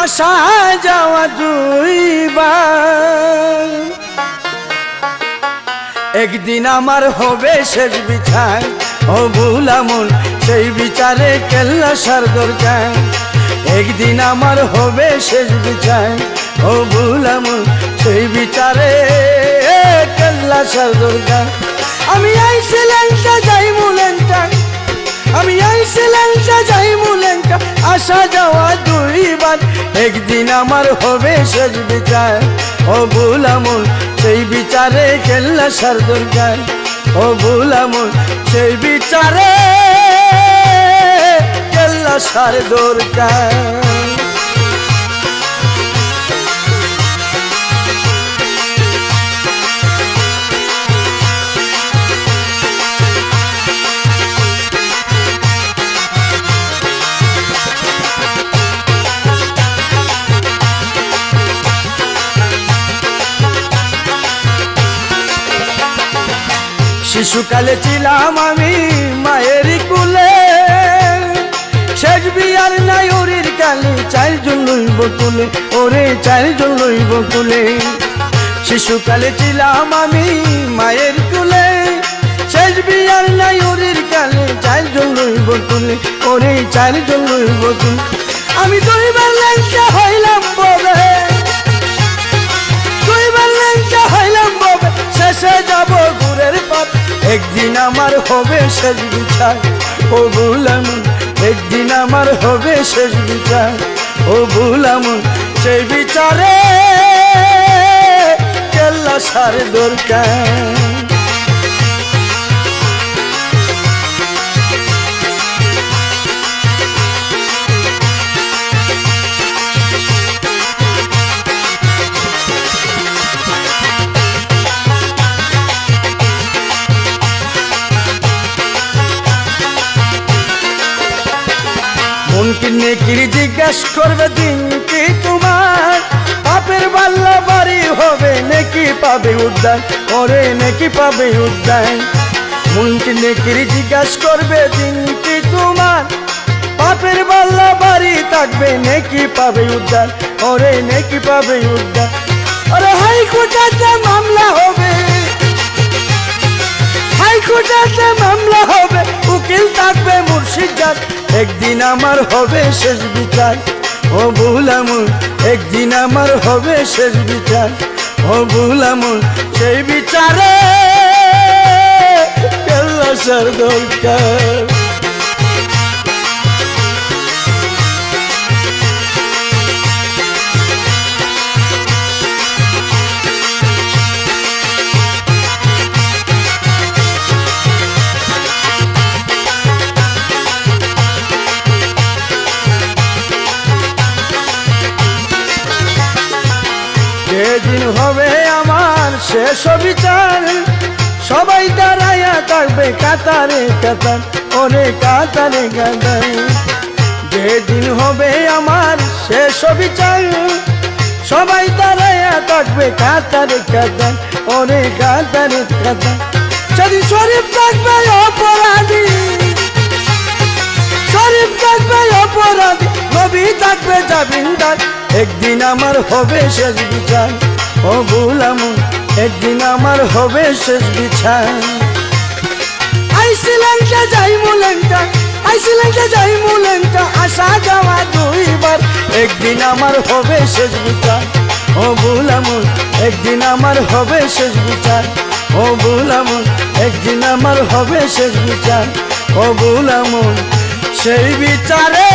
আসা যাওয়া দুইবার। একদিন আমার হবে শেষ বিচার, ও ভুলামন সেই বিচারে কেল্লা সার দরকার। একদিন আমার হবে শেষ বিচার, ও ভুলামন সেই বিচারে কেল্লা সার দরকার। আমি আইছিলাম যাই মুলেনটা, আমি আইছিলাম যাই মুলেনটা, আসা যাওয়া দুইবার। একদিন আমার হবে শেষ বিচার, ও ভুলামন সেই বিচারে কেল্লা সার দরকার। ও ভুলামন সেই বিচারে কেল্লা সার দরকার। শিশুকালে ছিলাম আমি মায়ের কুলে, শেষ বিয়ার নাই ওরির কালে চারজন লইব তুলে, ওরে চারজন লইব তুলে। শিশুকালে ছিলাম আমি মায়ের কুলে, শেষ বিয়ার নাই ওরির কালে চারজন লইব তুলে, ওরে চারজন লইব তুলে। আমি দুইবার ল্যাংচা হইলাম ববে, দুইবার ল্যাংচা হইলাম ববে, শেষে যাব গুরের পথ। একদিন আমার হবে শেষ বিচার, ও ভুলামন একদিন আমার হবে শেষ বিচার। ও ভুলামন সেই বিচারে কেল্লা সার দরকার। মনকে নেকির জিজ্ঞাস করবে দিন কি তোমার, পাপের বাল্লা বাড়ি হবে নেকি পাবে উদ্যান, ওরে নেকি পাবে উদ্যান। মনকে নেকির জিজ্ঞাস করবে দিন কি তোমার, পাপের বাল্লা বাড়ি থাকবে নেকি পাবে উদ্যান, ওরে নেকি পাবে উদ্যান। আরে হাইকোর্টে মামলা হবে, হাইকোর্টে মামলা হবে, উকিল থাকবে মুর্শিদাবাদ। একদিন আমার হবে শেষ বিচার, ও ভুলামন একদিন আমার হবে শেষ বিচার। ও ভুলামন সেই বিচারে কেল্লা সার দরকার। যেদিন হবে আমার শেষ বিচার, সবাই দাঁড়াইয়া থাকবে কাতারে কাতার, ওরে কাতারে কাতার। যেদিন হবে আমার শেষ বিচার, সবাই দাঁড়াইয়া থাকবে কাতারে কাতার, ওরে কাতারে কাতার। যদি শরীফ থাকবে অপরাধী, শরীফ থাকবে অপরাধী, নবী থাকবে জামিনদার। একদিন আমার হবে শেষ বিচার, ও ভুলামন একদিন আমার হবে শেষ বিচার। আইছিলাম যাই মুলেনটা, আইছিলাম যাই মুলেনটা, আসা যাওয়া দুইবার। একদিন আমার হবে শেষ বিচার, ও ভুলামন একদিন আমার হবে শেষ বিচার। ও ভুলামন একদিন আমার হবে শেষ বিচার। ও ভুলামন সেই বিচারে